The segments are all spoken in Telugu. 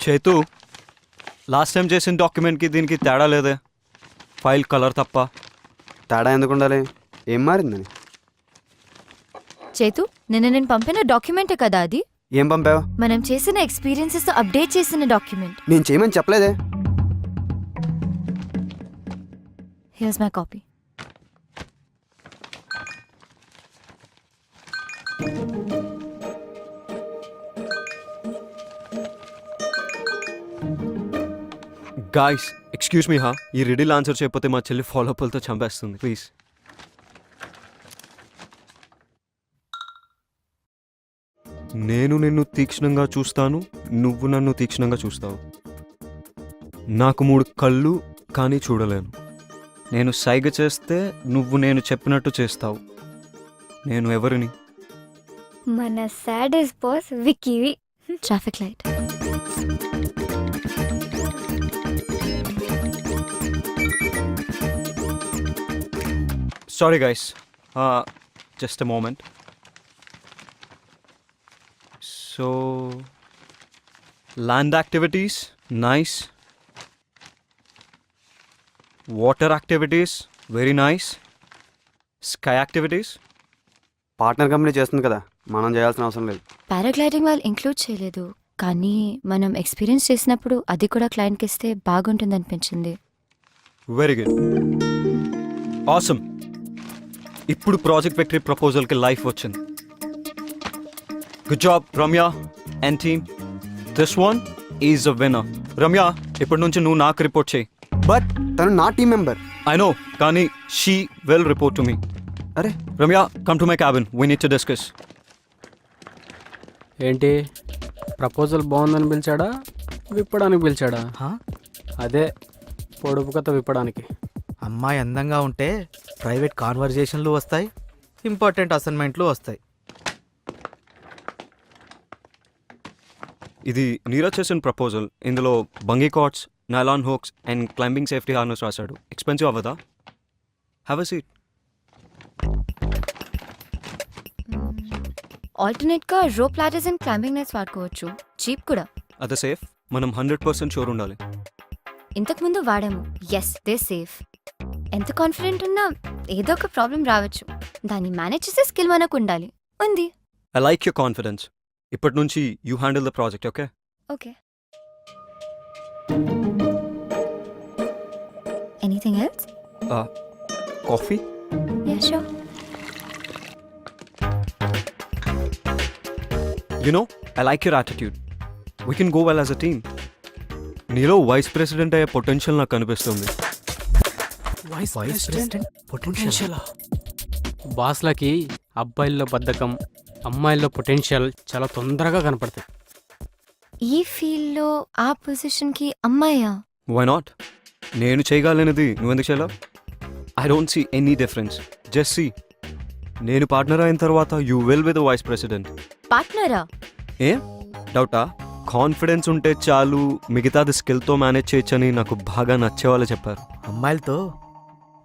చేతు లాస్ట్ టైం చేసిన డాక్యుమెంట్కి దీనికి తేడా లేదే, ఫైల్ కలర్ తప్ప. తేడా ఎందుకు ఉండాలి? ఏం మారిందని? చేతు, నేను పంపిన డాక్యుమెంటే కదా అది? ఏం పంపావు? మనం చేసిన ఎక్స్పీరియన్సెస్ అప్డేట్ చేసిన డాక్యుమెంట్. నేను చేయమని చెప్పలేదే. Here's my copy. Guys excuse me హా, ఈ రిడిల్ ఆన్సర్ చేయకపోతే మా చెల్లి ఫాలోఅప్లతో చంపేస్తుంది. ప్లీజ్. నేను నిన్ను తీక్షణంగా చూస్తాను, నువ్వు నన్ను తీక్షణంగా చూస్తావు. నాకు 3 కళ్ళు కానీ చూడలేను. నేను సైగ చేస్తే నువ్వు నేను చెప్పినట్టు చేస్తావు. నేను ఎవరిని? మన సాడెస్ బాస్ విక్కీవి. Traffic light. Sorry guys, just a moment. So, land activities, nice. Water activities, very nice. Sky activities. Partner company చేస్తుంది కదా, మనం చేయాల్సిన అవసరం లేదు. పారాగ్లైడింగ్ వాళ్ళు ఇంక్లూడ్ చేయలేదు, కానీ మనం ఎక్స్పీరియన్స్ చేసినప్పుడు అది కూడా క్లయింట్కి ఇస్తే బాగుంటుంది అనిపించింది. Very good. Awesome. ఇప్పుడు ప్రాజెక్ట్ విక్టరీ ప్రపోజల్కి లైఫ్ వచ్చింది. Good job Ramya and team. This one is a winner. Ramya, ఇప్పటి నుంచి నువ్వు నాకు రిపోర్ట్ చేయి. బట్ తను నా టీం మెంబర్. ఐ నో, కానీ she will report to me. అరే Ramya, come to my cabin, we need to discuss. ఏంటి ప్రపోజల్ బాగుందని పిలిచాడా, విప్పడానికి పిలిచాడా? అదే పొడుపు కథ విప్పడానికి. అమ్మాయి అందంగా ఉంటే ప్రైవేట్ కాన్వర్జేషన్లు వస్తాయి, ఇంపార్టెంట్ అసైన్మెంట్లు వస్తాయి. ఇది నీరజ్ చేసిన ప్రపోజల్. ఇందులో bungee cords, nylon hooks and climbing safety harness రాశాడు. ఎక్స్పెన్సివ్ అవ్వదా? Have a seat. ఆల్టర్నేట్గా rope ladders and climbing nets వాడుకోవచ్చు, చీప్ కూడా. అదే సేఫ్. మనం 100% షూర్ ఉండాలి. ఇంతకుముందు వాడాము, ఎస్ దే సేఫ్. ఎంత కాన్ఫిడెంట్ ఉన్నా ఏదో ఒక ప్రాబ్లం రావచ్చు, దాన్ని మేనేజ్ చేసే స్కిల్ మనకు ఉండాలి. ఉంది. I like your confidence. ఇప్పటి నుంచి you handle the project, okay? Okay. Anything else? Coffee? Yeah sure. You know, I like your attitude. We can go well as a team. నీలో వైస్ ప్రెసిడెంట్ అయ్యే పొటెన్షియల్ నాకు కనిపిస్తుంది. Vice president potential. బాస్లకి అబ్బాయిల్లో బద్ధకం, అమ్మాయిల్లో పొటెన్షియల్ చాలా తొందరగా కనపడతాయి. ఈ ఫీల్డ్లో ఆ పొజిషన్కి అమ్మాయా? Why not? నేను చేయగలనిది నువ్వెందుకు చేయలేవు? I don't see any difference. Just see, నేను పార్ట్నర్ అయిన తర్వాత you will be the vice president. పార్ట్నరా? ఏ డౌటా? కాన్ఫిడెన్స్ ఉంటే చాలు, మిగతాది స్కిల్తో మేనేజ్ చేయొచ్చని నాకు బాగా నచ్చేవాళ్ళు చెప్పారు. అమ్మాయిలతో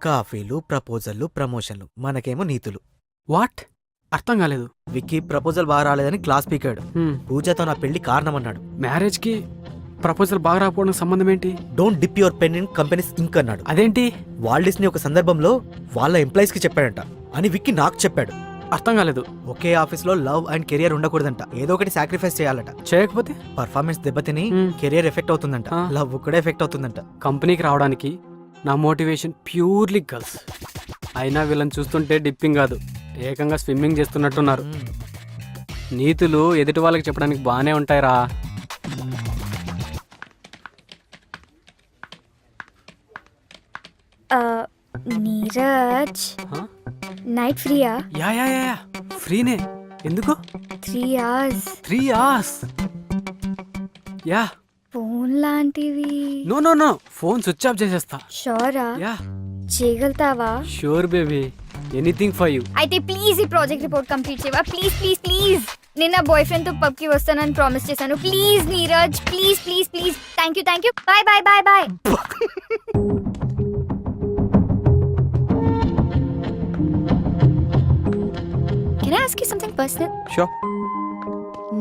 కాఫీలు, ప్రపోజల్లు, ప్రమోషన్లు, మనకేమో నీతులు. వాట్? అర్థం కాలేదు. విక్కీ ప్రపోజల్ బాగా రాలేదని క్లాస్ పీకాడు. పూజతో నా పెళ్లి కారణమన్నాడు. మ్యారేజ్కి ప్రపోజల్ బాగా రాకపోవడానికి సంబంధం ఏంటి? Don't dip your pen in company's ink అన్నాడు. అదేంటి? వాల్డిస్ని ఒక సందర్భంలో వాళ్ళ ఎంప్లాయీస్ కి చెప్పాడంట అని విక్కీ నాకు చెప్పాడు. అర్థం కాలేదు. ఒకే ఆఫీస్ లో లవ్ అండ్ కెరియర్ ఉండకూడదంట, ఏదో ఒకటి సాక్రిఫైస్ చేయాలట. చేయకపోతే పర్ఫార్మెన్స్ దెబ్బతిని కెరియర్ ఎఫెక్ట్ అవుతుందంట, లవ్ కూడా ఎఫెక్ట్ అవుతుందంట. కంపెనీకి రావడానికి నా మోటివేషన్ ప్యూర్లీ గర్ల్స్. అయినా వీళ్ళని చూస్తుంటే డిప్పింగ్ కాదు, ఏకంగా స్విమ్మింగ్ చేస్తున్నట్టున్నారు. నీతులు ఎదుటి వాళ్ళకి చెప్పడానికి బాగానే ఉంటాయిరా. నీరజ్, నైట్ ఫ్రీయా? యా యా యా ఫ్రీనే. ఎందుకు? 3 hours. 3 hours? యా. ఫోన్ లాంటివి? No no no, phone switch off చేసేస్తా. షోరా? యా. చేయగలుగుతావా? Sure baby, anything for you. అయితే ప్లీజ్ ఈ ప్రాజెక్ట్ రిపోర్ట్ కంప్లీట్ చేయవా? Please please please. నేను నా బాయ్ ఫ్రెండ్ తో పబ్ కి వస్తానని ప్రామిస్ చేశాను. Please Neeraj, please please please. Thank you. Bye bye bye bye. Can I ask you something personal? Sure.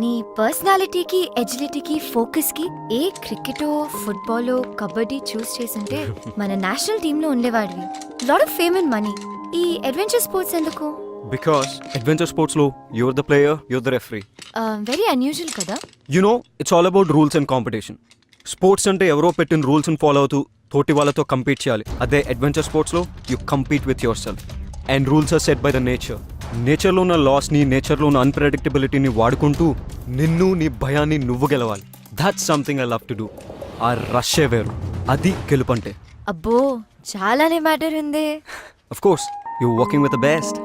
నీ పర్సనాలిటీకి, ఎజిలిటీకి, ఫోకస్కి ఏ క్రికెటో, ఫుట్బాలో, కబడ్డీ చూస్ చేస్తుంటే మన నేషనల్ టీంలో ఉండేవాడివి. Lot of fame and money. ఈ అడ్వెంచర్ స్పోర్ట్స్ ఎందుకు? బికాస్ అడ్వెంచర్ స్పోర్ట్స్లో you're the player, you're the referee. Very unusual కదా. It's all about rules and competition. Sports అంటే ఎవరో పెట్టిన రూల్స్ని ఫాలో అవుతూ తోటి వాళ్ళతో కంపీట్ చేయాలి. అదే అడ్వెంచర్ స్పోర్ట్స్లో you compete with yourself. And rules are set by the nature. నేచర్లో ఉన్న లాస్ని, నేచర్లో ఉన్న అన్ప్రెడిక్టబిలిటీని వాడుకుంటూ నిన్ను, నీ భయాన్ని నువ్వు గెలవాలి. That's something I love to do. ఆ రష్యే వేరు. అది గెలుపంటే. అబ్బో చాలానే మ్యాటర్ ఉంది. Of course you working with the best.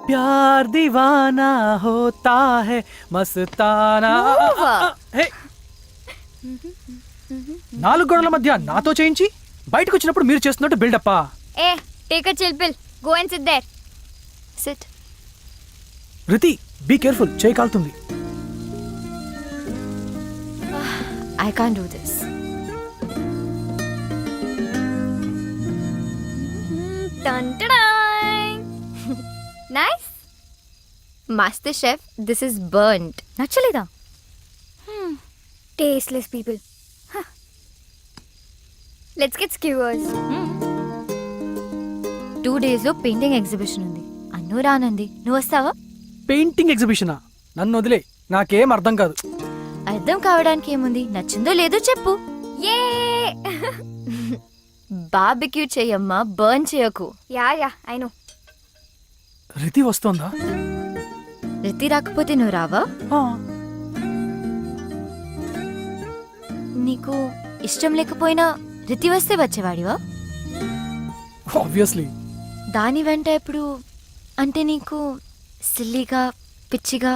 प्यार दीवाना होता है मस्ताना. హే! 4 గోడల మధ్య నాతో చేయించి బయటకు వచ్చినప్పుడు మీరు చేస్తున్నట్టు బిల్డప్పా? Hey take a chill pill, go and sit there. Sit. Riti be careful, చేయి కాలుతుంది. I can't do this. Nice. Master chef, this is burned. నచ్చలేదా? Tasteless people. Let's get skewers. 2 days లో పెయింటింగ్ ఎగ్జిబిషన్ ఉంది. అన్ను రానంది, నువ్వు వస్తావా? పెయింటింగ్ ఎగ్జిబిషనా? నన్ను వదిలే, నాకేం అర్థం కాదు. అర్థం కావడానికి ఏముంది, నచ్చిందో లేదో చెప్పు. ఏ బార్బిక్యూ చెయ్యమ్మా, బర్న్ చేయకు. Yeah I know. రితి వస్తోందా? రితి రాకపోతే నువ్వు రావా? ఆ, నీకు ఇష్టం లేకపోయినా రితి వస్తే వచ్చేవాడివా? ఆబ్వియస్లీ. దాని వెంట ఎప్పుడు అంటే నీకు సిల్లీగా, పిచ్చిగా,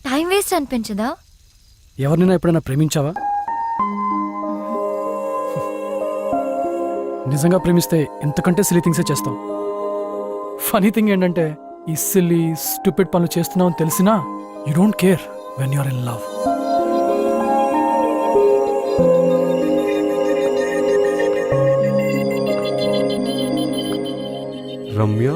టైం వేస్ట్ అనిపించదా? ఎవరినైనా ఎప్పుడైనా ప్రేమించావా? నిజంగా ప్రేమిస్తే ఎంతకంటే సిల్లీ థింగ్సే చేస్తాం. ఫనీ థింగ్ ఏంటంటే ఈ సిల్లీ స్టూపిడ్ పనులు చేస్తున్నావు అని తెలిసినా you don't care when you're in love. Ramya,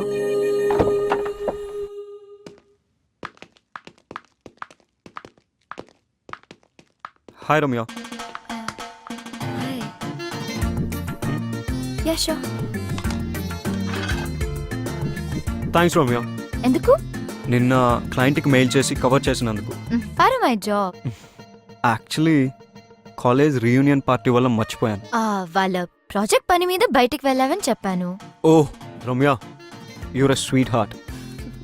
hi Ramya. Yeah sure. Thanks Ramya. ఎందుకు? నిన్న క్లయింట్కి మెయిల్ చేసి కవర్ చేసినందుకు. For my job. Actually college reunion party వల్ల మర్చిపోయాను. వాళ్ళ ప్రాజెక్ట్ పని మీద బయటికి వెళ్ళావని చెప్పాను. Oh Ramya, you're a sweetheart.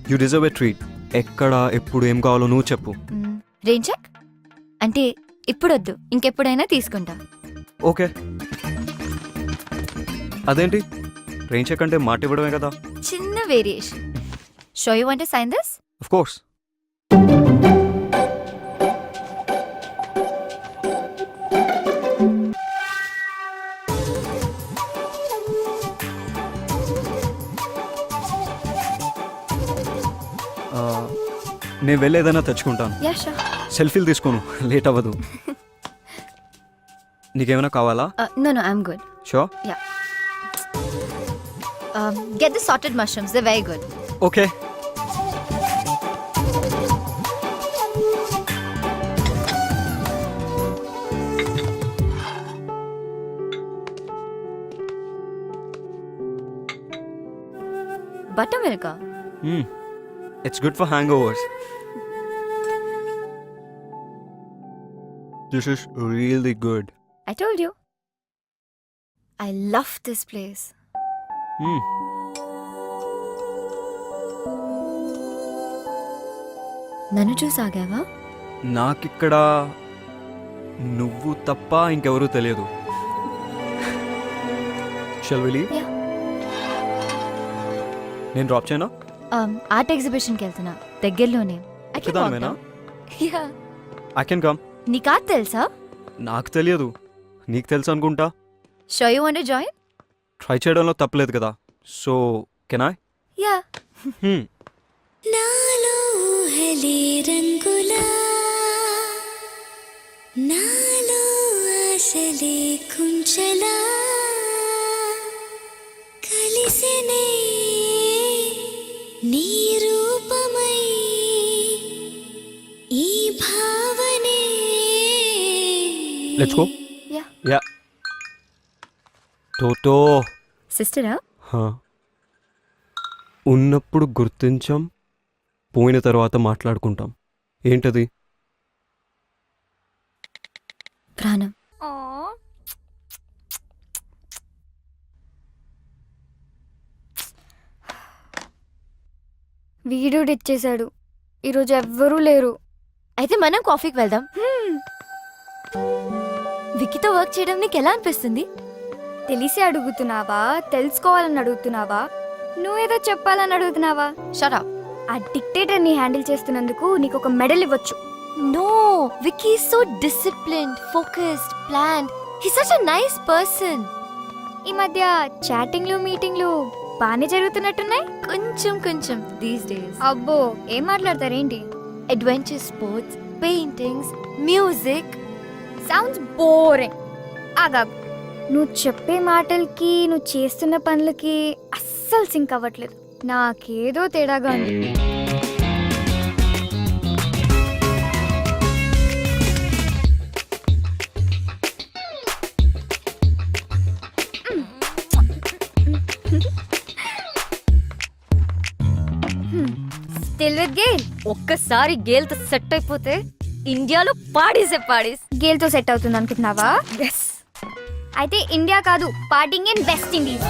You deserve a treat. ఎక్కడ, ఎప్పుడు, ఏం కావాలో నువ్వు చెప్పు. రెయిన్ చెక్ అంటే ఇప్పుడొద్దు, ఇంకెప్పుడైనా తీసుకుంటా. ఓకే. అదేంటి, రెయిన్ చెక్ అంటే మాట ఇవ్వడమే కదా. చిన్న variation. So you want to sign this? Of course. నేను వెళ్ళి ఏదైనా తెచ్చుకుంటాను. Yeah sure. సెల్ఫీలు తీసుకోను, లేట్ అవ్వదు. నీకేమైనా కావాలా? No I'm good. Sure. Yeah. Get the sorted mushrooms, they're very good. Okay. Buttermilk. It's good for hangovers. This is really good. I told you. I love this place. నన్ను చూసాగావా? నాకిక్కడ నువ్వు తప్ప ఇంకెవరూ తెలియదు. Shall we leave? Yeah. నేను డ్రాప్ చేయనా? ఆర్ట్ ఎగ్జిబిషన్కి వెళ్తున్నా, దగ్గరలోనే. ఒక్కదానివేనా? యా. I can come. నీకు ఆర్ట్ తెలుసా? నాకు తెలియదు, నీకు తెలుసు అనుకుంటా. So you want to join? Try చేయడంలో తప్పలేదు కదా. So can I? యా. నాలో ఊహలే రంగులా, నాలో ఆశలే కుంచలా, కలిసినే లెట్స్ గో యా యా టోటో సిస్టరా ఉన్నప్పుడు గుర్తించాం, పోయిన తర్వాత మాట్లాడుకుంటాం. ఏంటది? ప్రాణం. వీడియో ఇచ్చేశాడు. ఈరోజు ఎవ్వరూ లేరు. అయితే మనం కాఫీకి వెళ్దాం. విక్కీతో వర్క్ చేయడం నీకు ఎలా అనిపిస్తుంది? తెలిసి అడుగుతున్నావా, తెలుసుకోవాలని అడుగుతున్నావా, నువ్వేదో చెప్పాలని అడుగుతున్నావా? Shut up. ఆ డిక్టేటర్ని హ్యాండిల్ చేస్తున్నందుకు నీకు ఒక మెడల్ ఇవ్వచ్చు. No, Vicky is so disciplined, focused, planned. He's such a nice person. ఈ మధ్య చాటింగ్లు మీటింగ్లు బాగానే జరుగుతున్నట్టున్నాయి. కొంచెం these days. అబ్బో, ఏం మాట్లాడతారేంటి? Adventure sports, paintings, music. Sounds boring. ఆగాగు, నువ్వు చెప్పే మాటలకి నువ్వు చేస్తున్న పనులకి అస్సలు సింక్ అవ్వట్లేదు. నాకేదో తేడాగా ఉంది. Still with Gayle. ఒక్కసారి గేల్తో సెట్ అయిపోతే ఇండియాలో పాడేసే పాడేస్. గేల్తో సెట్ అవుతుంది అనుకుంటున్నావా? ఎస్. అయితే ఇండియా కాదు, పార్టింగ్ ఇన్ వెస్ట్ ఇండీస్.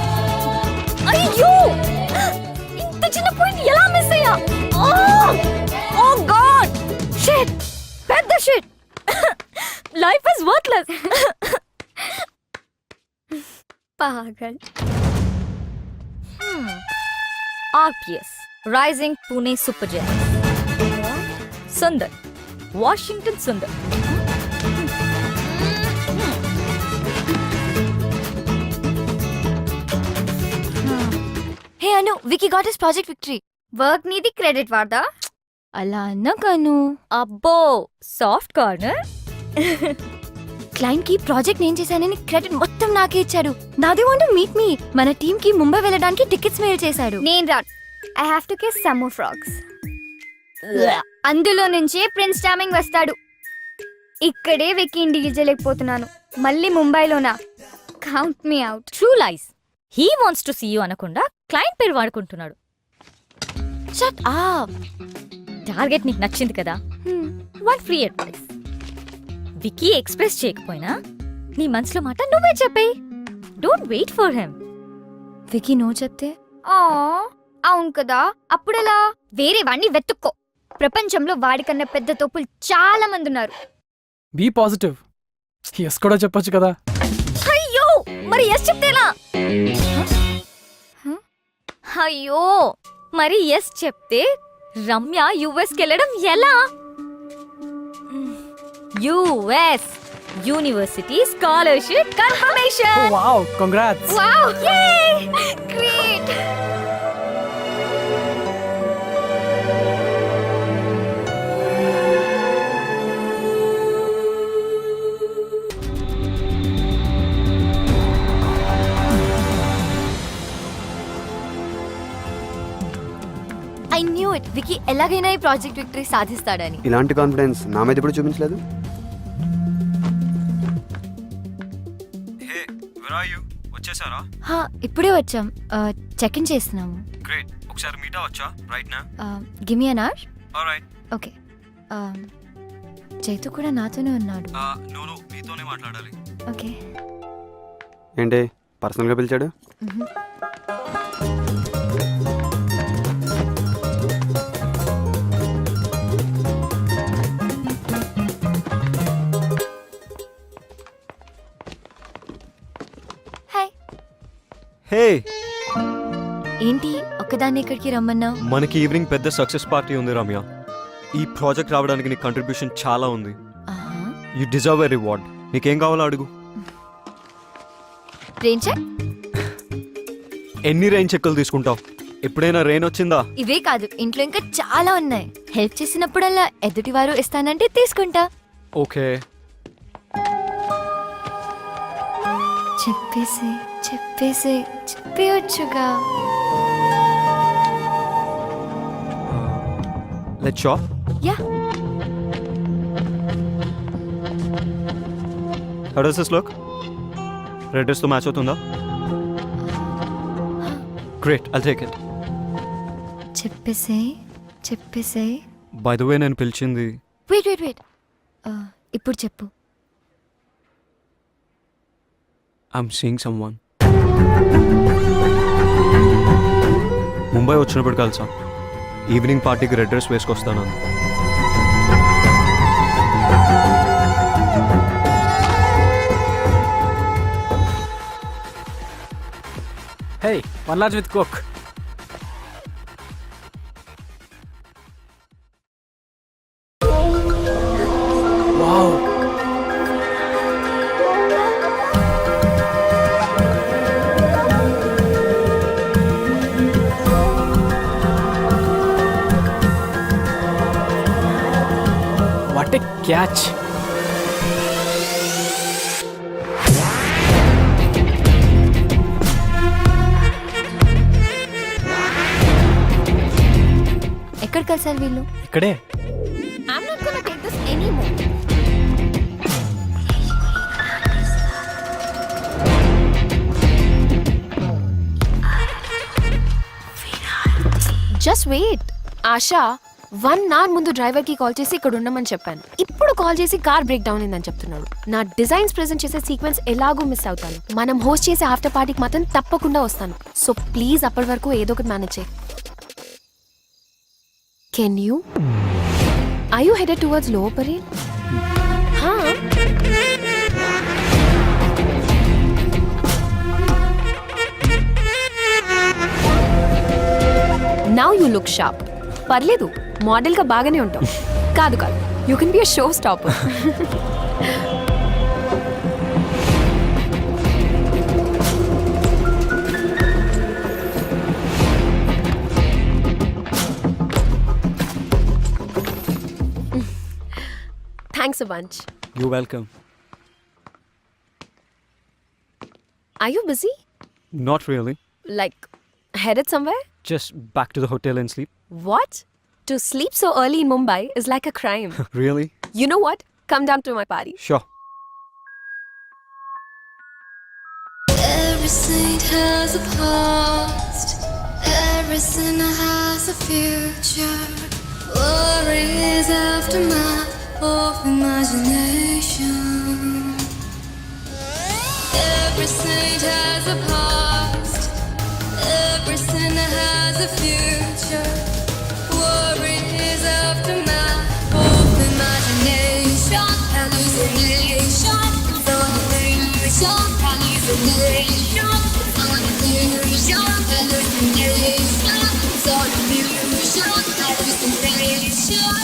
అయ్యో, ఇంత చిన్న పాయింట్ ఎలా మిస్ అయ్యా? ఓ గాడ్, షిట్, పెద్ద షిట్. Life is worthless. పాగల్. RPS, Rising Pune Super Giants. Sundar, Washington Sundar. Hey Anu, Vicky got his project victory. Work నీది, క్రెడిట్ వాడదా? అలా అన్నకను. అబ్బో, సాఫ్ట్ కార్నర్. క్లయింట్ కి ప్రాజెక్ట్ నేను చేశానని క్రెడిట్ మొత్తం నాకే ఇచ్చాడు. నాదే వాంట్ టు మీట్ మీ. మన టీమ్ కి ముంబై వెళ్ళడానికి టికెట్స్ మెయిల్ చేశాడు. నేను రాను. I have to kiss some more frogs. అందులో నుంచే ప్రిన్స్ చార్మింగ్ వస్తాడు. ఇక్కడే వెక్కి డీల్ చేయలేకపోతున్నాను. మళ్ళీ ముంబైలోనా? Count me out. True lies. He wants to see you అనకుండా క్లయింట్ పేరు వాడుకుంటున్నాడు. షట్ అప్. టార్గెట్ నీకు నచ్చింది కదా, one free advice. Vicky express చేయకపోయినా నీ మనసులో మాట నువ్వే చెప్పేయ్. Don't wait for him. Vicky no చెప్తే? ఆ, అవును కదా. అప్పుడెలా? వేరే వాడిని వెతుక్కో. ప్రపంచంలో వాడికన్నా పెద్ద తోపులు చాలా మంది ఉన్నారు. Be positive. ఎస్ కూడా చెప్పొచ్చు కదా. అయ్యో, మరి ఎస్ చెప్తేలా? అయ్యో, మరి ఎస్ చెప్తే రమ్య యుఎస్కి వెళ్ళడం ఎలా? US university scholarship confirmation. Wow, congrats. Wow, yay, great. I knew it. Vicky ఎలాగైనా ఈ ప్రాజెక్ట్ విక్టరీ సాధిస్తాడని. ఇలాంటి కాన్ఫిడెన్స్ నా మీద ఇప్పుడు చూపించలేదు. Hey, where are you? వచ్చేసారా? హా, ఇప్పుడే వచ్చాం. చెక్ ఇన్ చేస్తున్నాము. గ్రేట్. ఒకసారి మీట్ అవ్వచ్చా రైట్ నా? Give me an hour. Alright. Okay. Chaitu కూడా నాతోనే ఉన్నాడు. నో మీతోనే మాట్లాడాలి. ఓకే. ఏంటి పర్సనల్గా పిలిచాడు? హాయ్. హే, ఏంటి ఒక్కదాన్ని ఇక్కడికి రమ్మన్నావు? మనకి ఈవినింగ్ పెద్ద సక్సెస్ పార్టీ ఉంది రమ్య. ఈ ప్రాజెక్ట్ రావడానికి నీ కంట్రిబ్యూషన్ చాలా ఉంది. You deserve a reward. నీకేం కావాలో అడుగు. Rain check? ఎన్ని రెయిన్ చెక్కులు తీసుకుంటావు? ఎప్పుడైనా రెయిన్ వచ్చిందా? ఇవే కాదు, ఇంట్లో ఇంకా చాలా ఉన్నాయి. హెల్ప్ చేసినప్పుడల్లా ఎదుటివారు ఇస్తానంటే తీసుకుంటా. ఓకే. చెప్పేయొచ్చుగా. Let's shop. Yeah. How does this look? Red డ్రెస్తో మ్యాచ్ అవుతుందా? Great, I'll take it. చెప్పేసే బై ద వే నేను పిలిచింది వెయిట్ ఇప్పుడు చెప్పు. I'm seeing someone. ముంబై వచ్చినప్పుడు కలిసా. ఈవినింగ్ పార్టీకి రెడ్ డ్రెస్ వేసుకొస్తాను. Hey, 1 large with Coke. Wow. What a catch. ఎక్కడ కలిసారు వీళ్ళు? ఇక్కడే. I'm not gonna take this anymore. Just wait Asha, 1 hour ముందు డ్రైవర్ కి కాల్ చేసి ఇక్కడ ఉండమని చెప్పాను. ఇప్పుడు కాల్ చేసి కార్ బ్రేక్ డౌన్ అయిందని చెప్తున్నాడు. నా డిజైన్స్ ప్రెజెంట్ చేసే సీక్వెన్స్ ఎలాగో మిస్ అవుతాను. మనం హోస్ట్ చేసే ఆఫ్టర్ పార్టీకి మాత్రం తప్పకుండా వస్తాను. సో ప్లీజ్ అప్పటి వరకు ఏదో ఒకటి మేనేజ్ చేయి. Can you? I you headed towards lower Parel? Now you look sharp. పర్లేదు, మోడల్ గా బాగానే ఉంటావు. కాదు you can be a show stopper. Thanks a bunch. You welcome. Are you busy? Not really. Like headed somewhere? Just back to the hotel and sleep. What? To sleep so early in Mumbai is like a crime. Really? You know what? Come down to my party. Sure. Every saint has a past, every sinner has a future. Worries aftermath of imagination. Every saint has a past, every sinner has a future. Worries aftermath of imagination. Hallucination, it's all illusion. Hallucination, it's all illusion. Hallucination, it's all illusion. Hallucination.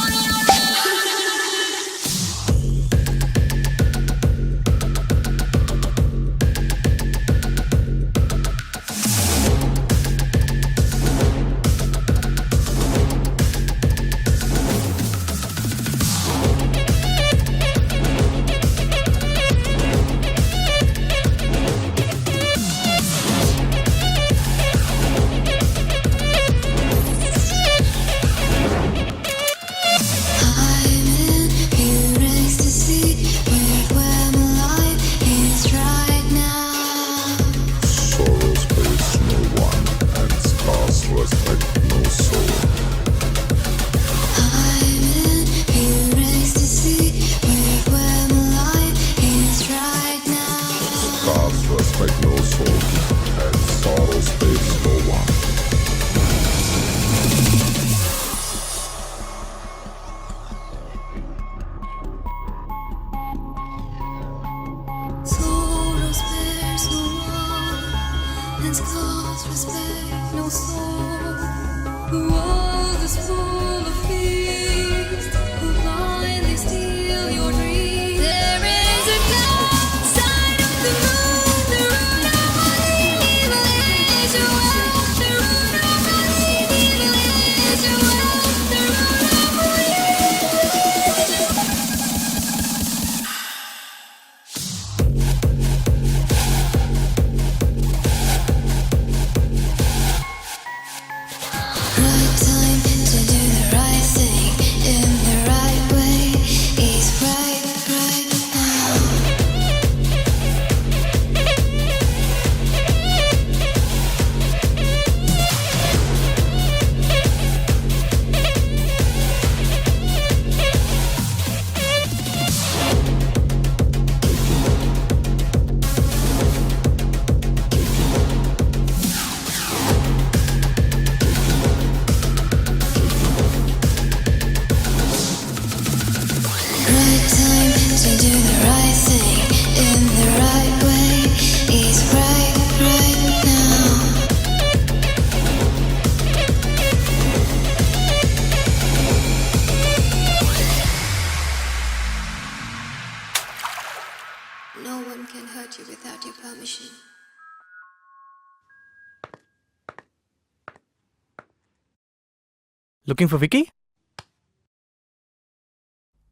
Looking for Vicky?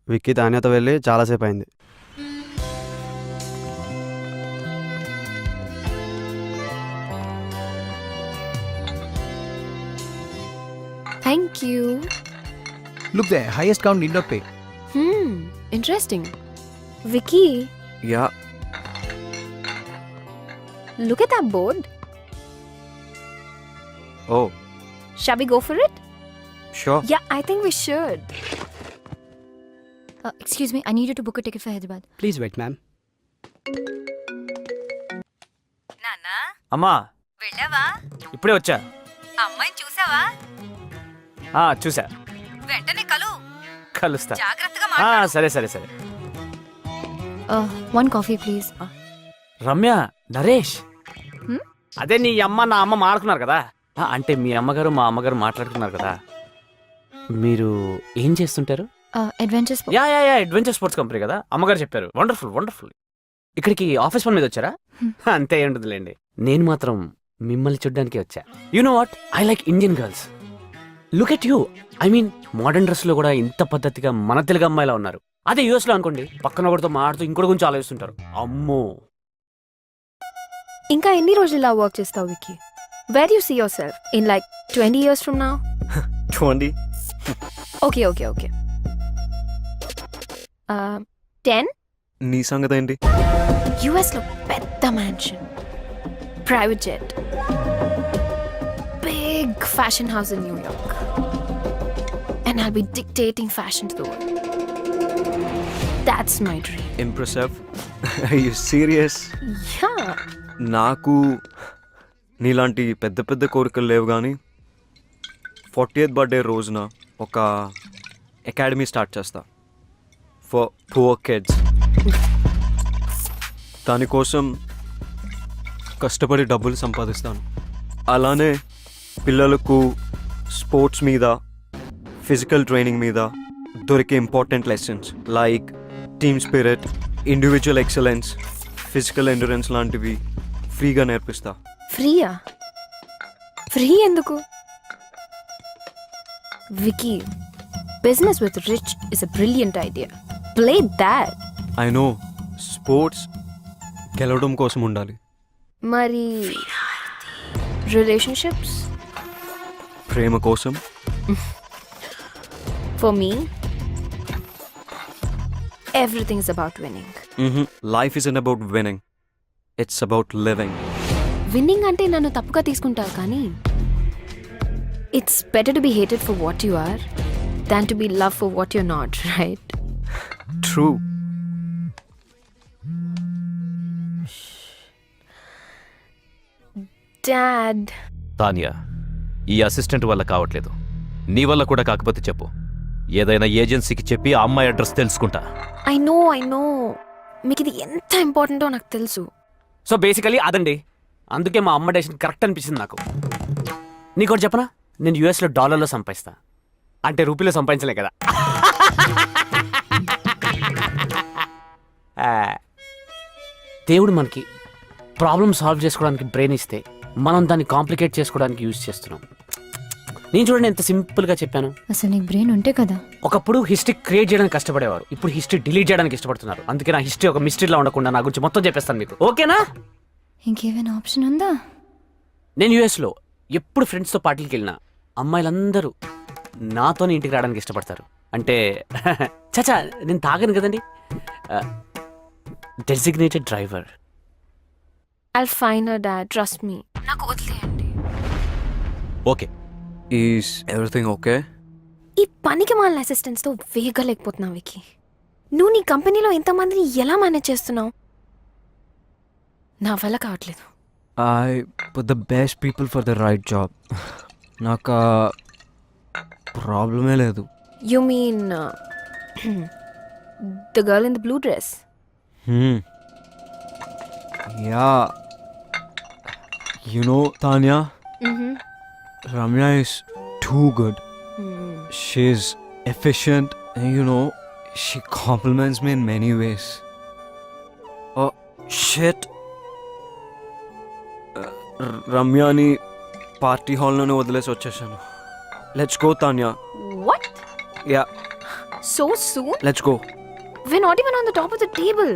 Vicky తాన్యతో వెళ్ళి చాలాసేపు అయింది. Thank you. Look the highest count need not pay. Interesting. Vicky, yeah, look at that board. Oh Shall we go for it? Sure. Yeah, I think we should. Excuse me, I need to book ticket for Hyderabad. Please wait ma'am. నాన్నా అమ్మా వెళ్ళావా? ఇప్పుడే వచ్చా. అమ్మాయిని చూసావా? చూసా. వెంటనే కలుస్తా. జాగ్రత్తగా సరే సరే సరే. One coffee please. Ramya, Naresh, Hmm? అదే నీ అమ్మ నా అమ్మ మాట్లాడుకున్నారు కదా. అంటే మీ అమ్మగారు మా అమ్మగారు మాట్లాడుకున్నారు కదా. మీరు ఏం చేస్తుంటారు? Adventures. Yeah yeah yeah adventure sports company కదా, అమ్మగారు చెప్పారు. Wonderful wonderful. ఇక్కడికి ఆఫీస్ పని మీద వచ్చారా? అంతే ఉంటుందిలేండి. నేను మాత్రం మిమ్మల్ని చూడ్డానికి వచ్చా. You know what, I like Indian girls. Look at you. I mean modern dress లో కూడా ఇంత పద్ధతిగా మన తెలుగు అమ్మాయిలా ఉన్నారు. అదే యూఎస్ లో అనుకోండి, పక్కన ఒకటితో మాడుతూ ఇంకోటి గురించి ఆలోచిస్తుంటారు. అమ్మో. ఇంకా ఎన్ని రోజులు ఇలా వర్క్ చేస్తావు wiki? Where do you see yourself in like 20 years from now? 20. Okay. 10? నీ సంగతి ఏంటి? US లో పెద్ద mansion, private jet, big fashion house in New York, and I'll be dictating fashion to the world. That's my dream. Impressive. Are you serious? Yeah. నాకు నీలాంటి పెద్ద పెద్ద కోరికలు లేవు, కానీ 40th బర్త్డే రోజున ఒక అకాడమీ స్టార్ట్ చేస్తా ఫర్ పువర్ కిడ్స్. దానికోసం కష్టపడి డబ్బులు సంపాదిస్తాను. అలానే పిల్లలకు స్పోర్ట్స్ మీద, ఫిజికల్ ట్రైనింగ్ మీద దొరికే important lessons like team spirit, individual excellence, physical endurance లాంటివి ఫ్రీగా నేర్పిస్తా. ఫ్రీయా? ఫ్రీ ఎందుకు? Vicky, business with rich is a brilliant idea. Play that. I know, sports గెలవడం కోసం ఉండాలి. మరి రిలేషన్షిప్స్? ప్రేమ కోసం. For me everything is about winning. Life is about winning, it's about living. Winning అంటే నన్ను తప్పుగా తీసుకుంటావు, కానీ it's better to be hated for what you are than to B love for what you not, right? True. Dad, Tania, ఈ అసిస్టెంట్ వల్ల కావట్లేదు. నీ వల్ల కూడా కాకపోతే చెప్పు. ఏదైనా ఏజెన్సీకి చెప్పి ఆ అమ్మాయి అడ్రస్ తెలుసుకుంటా. ఐ నో మీకు ఇది ఎంత ఇంపార్టెంటో నాకు తెలుసు. సో బేసికలీ అదండి. అందుకే మా అమ్మ డెసిషన్ కరెక్ట్ అనిపించింది నాకు. నీకోటి చెప్పనా, నేను యూఎస్లో డాలర్లో సంపాదిస్తా, అంటే రూపీలో సంపాదించలే కదా. దేవుడు మనకి ప్రాబ్లమ్ సాల్వ్ చేసుకోవడానికి బ్రెయిన్ ఇస్తే మనం దాన్ని కాంప్లికేట్ చేసుకోవడానికి యూజ్ చేస్తున్నాం. నేను చూడండి ఎంత సింపుల్గా చెప్పాను. అసలు నీకు బ్రెయిన్ ఉంటే కదా. ఒకప్పుడు హిస్టరీ క్రియేట్ చేయడానికి కష్టపడేవారు, ఇప్పుడు హిస్టరీ డిలీట్ చేయడానికి ఇష్టపడుతున్నారు. అందుకే నా హిస్టరీ ఒక మిస్టరీలా ఉండకుండా నా గురించి మొత్తం చెప్పేస్తాను మీకు, ఓకేనా? ఇంకేమైనా ఆప్షన్ ఉందా? నేను యూఎస్లో ఎప్పుడు ఫ్రెండ్స్తో పార్టీకి వెళ్ళినా అమ్మాయిలందరూ నాతోనే ఇంటికి రావడానికి ఇష్టపడతారు. అంటే చచా నేను తాగను కదండి, designated driver. I'll find her, Dad. Trust me. నాకు వదిలేయండి. ఓకే. Is everything okay? ఈ పనికి మాలిన అసిస్టెంట్స్తో వేగలేకపోతున్నావు వికీ. నువ్వు నీ కంపెనీలో ఎంతమందిని ఎలా మేనేజ్ చేస్తున్నావు? నా వల్ల కావట్లేదు. I put the best people for the right job. నాకు ప్రాబ్లమే లేదు. You mean the girl in the blue dress? Yeah, you know Tanya, Ramya is too good. She's efficient and she compliments me in many ways. Oh shit. రమ్యాని పార్టీ హాల్లోనే వదిలేసి వచ్చేసాను. Let's go Tanya. What? Yeah, so soon? Let's go. We not even on the top of the table.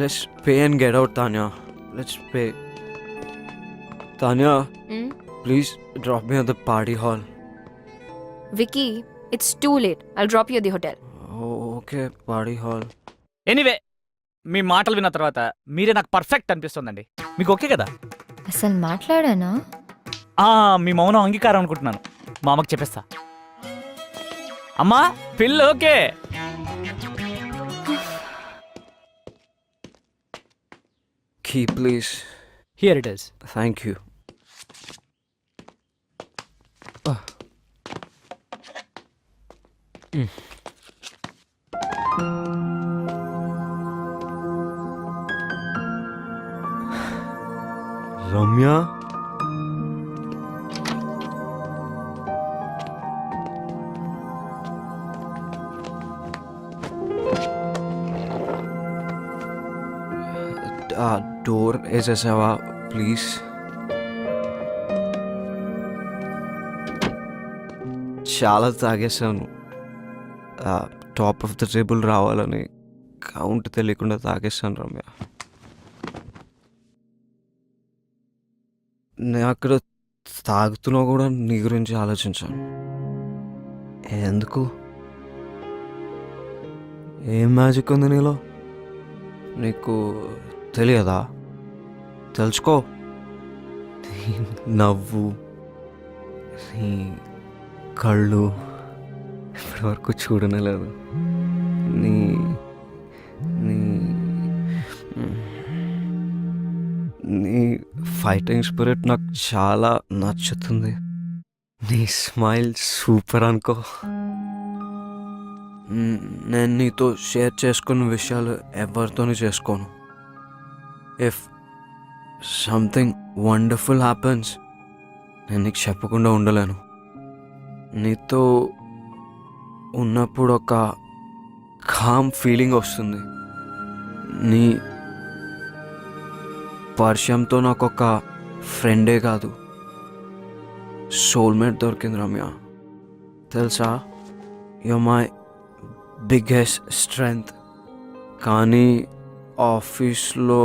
Let's pay and get out, Tanya. Let's pay. Tanya, please drop me at the party hall. Vicky, it's too late. I'll drop you at the hotel. Oh, okay, party hall. Anyway మీ మాటలు విన్న తర్వాత మీరే నాకు పర్ఫెక్ట్ అనిపిస్తుందండి. మీకు ఓకే కదా? అసలు మాట్లాడానా? మీ మౌనం అంగీకారం అనుకుంటున్నాను. మా అమ్మకి చెప్పేస్తా. అమ్మా పిల్ల okay. Key, please. Here it is. Thank you. Ramya, door వేసేసావా ప్లీజ్? చాలా తాగేసాను. టాప్ ఆఫ్ ద టేబుల్ రావాలని కౌంట్ తెలియకుండా తాగేసాను రమ్య. నేను అక్కడ తాగుతున్నా కూడా నీ గురించి ఆలోచించాను. ఎందుకు? ఏం మ్యాజిక్ ఉంది నీలో? నీకు తెలియదా? తెలుసుకో. నీ నవ్వు, నీ కళ్ళు ఇప్పటివరకు చూడనలేదు. నీ నీ నీ ఫైటింగ్ స్పిరిట్ నాకు చాలా నచ్చుతుంది. నీ స్మైల్ సూపర్ అనుకో. నేను నీతో షేర్ చేసుకున్న విషయాలు ఎవరితోనూ చేసుకోను. ఇఫ్ సంథింగ్ వండర్ఫుల్ హ్యాపెన్స్ నేను నీకు చెప్పకుండా ఉండలేను. నీతో ఉన్నప్పుడు ఒక కామ్ ఫీలింగ్ వస్తుంది. నీ పరిచయంతో నాకు ఒక ఫ్రెండే కాదు, సోల్మేట్ దొరికింది రమ్య. తెలుసా, యు మై బిగ్గెస్ట్ స్ట్రెంగ్త్. కానీ ఆఫీస్లో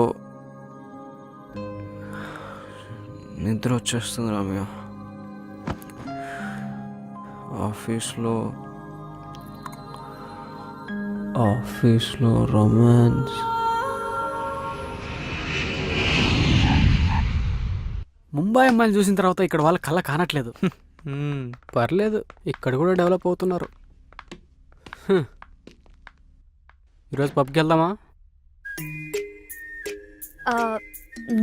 నిద్ర వచ్చేస్తుంది రమ్య. ఆఫీస్లో రొమాన్స్. ముంబై అమ్మాయిలు చూసిన తర్వాత ఇక్కడ వాళ్ళ కళ్ళ కానట్లేదు. పర్లేదు, ఇక్కడ కూడా డెవలప్ అవుతున్నారు. ఈరోజు పబ్కి వెళ్దామా?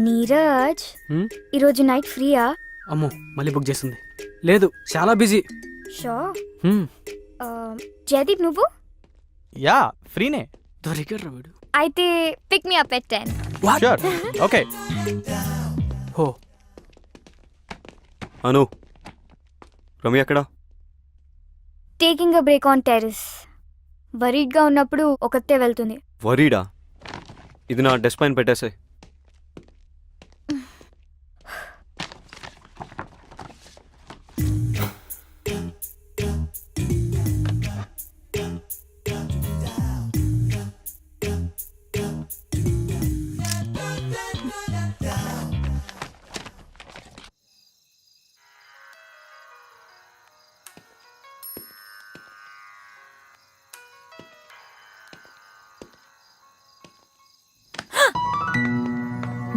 నీరజ్, ఈరోజు నైట్ ఫ్రీయా? అమ్మో, మళ్ళీ బుక్ చేస్తుంది. లేదు, చాలా బిజీ. షో. జయదీప్, నువ్వు? యా, ఫ్రీనే. దొరికారు వీడు. అయితే pick me up at 10. Sure, okay. హో, అను, రమ్య ఎక్కడా? Taking a break on terrace. వరీడ్గా ఉన్నప్పుడు ఒకతే వెళ్తుంది. వరీడా? ఇది నా డెస్క్ పైన పెట్టేసాయి.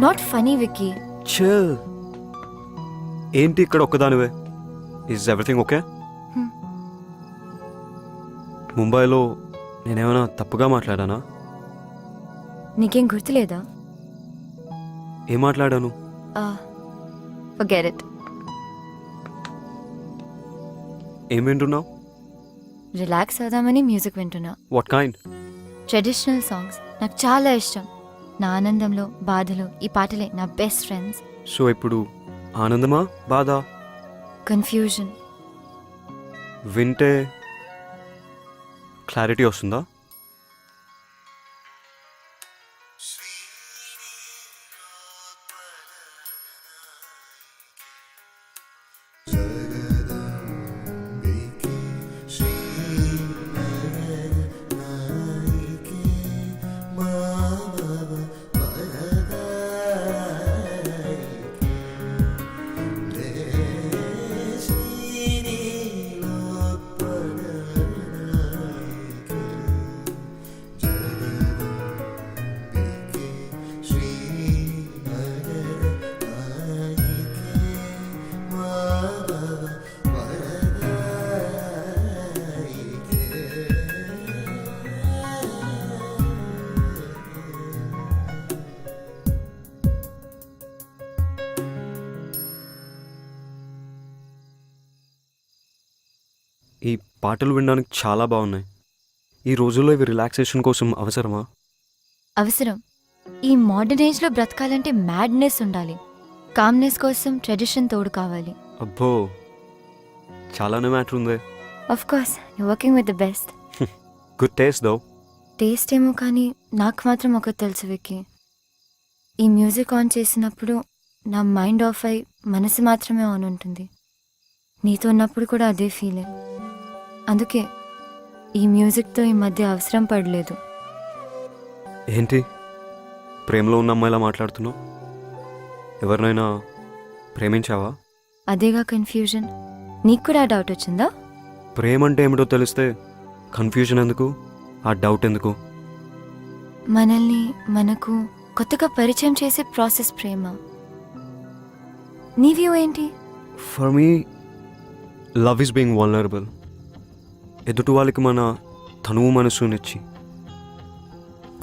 Not funny Vicky. చిల్. ఏంటి ఇక్కడ ఒక్కదానివే? Is everything okay? ముంబైలో నేనేమైనా తప్పుగా మాట్లాడానా? నీకేం గుర్తులేదా? ఏం మాట్లాడాను? Forget it. ఏం వింటున్నావు? రిలాక్స్ అవుదామని మ్యూజిక్ వింటున్నా. What kind? ట్రెడిషనల్ సాంగ్స్ నాకు చాలా ఇష్టం. నా ఆనందంలో, బాధలో ఈ పాటలే నా బెస్ట్ ఫ్రెండ్స్. సో ఇప్పుడు ఆనందమా, బాధ? కన్ఫ్యూజన్. వింటే క్లారిటీ వస్తుందా? ఈ పాటలు వినడానికి చాలా బాగున్నాయి. ఈ రోజుల్లో ఇవి రిలాక్సేషన్ కోసం అవసరమా? అవసరం. ఈ మోడర్న్ ఏజ్లో బ్రతకాలంటే మ్యాడ్నెస్ ఉండాలి. కామ్నెస్ కోసం ట్రెడిషన్ తోడు కావాలి. అబ్బో, చాలానే మ్యాటర్ ఉంది. Of course you working with the best. Good taste though. Taste ఏమో కానీ నాకు మాత్రం ఒకటి తెలుసు విక్కీ. ఈ మ్యూజిక్ ఆన్ చేసినప్పుడు నా మైండ్ ఆఫ్ అయి మనసు మాత్రమే ఆన్ ఉంటుంది. నీతో ఉన్నప్పుడు కూడా అదే ఫీలింగ్. అందుకే ఈ మ్యూజిక్తో ఈ మధ్య అవసరం పడలేదు. ఏంటి ప్రేమలో ఉన్న అమ్మాయిలా మాట్లాడుతున్నావు? ఎవరినైనా ప్రేమించావా? అదేగా కన్ఫ్యూజన్. నీకు కూడా డౌట్ వచ్చిందా? ప్రేమ అంటే ఏమిటో తెలిస్తే కన్ఫ్యూజన్ ఎందుకు, ఆ డౌట్ ఎందుకు? మనల్ని మనకు కొత్తగా పరిచయం చేసే ప్రాసెస్ ప్రేమ. నీ వ్యూ ఏంటి? For me love is being vulnerable. ఎదుటి వాళ్ళకి మన తనువు మనసునిచ్చి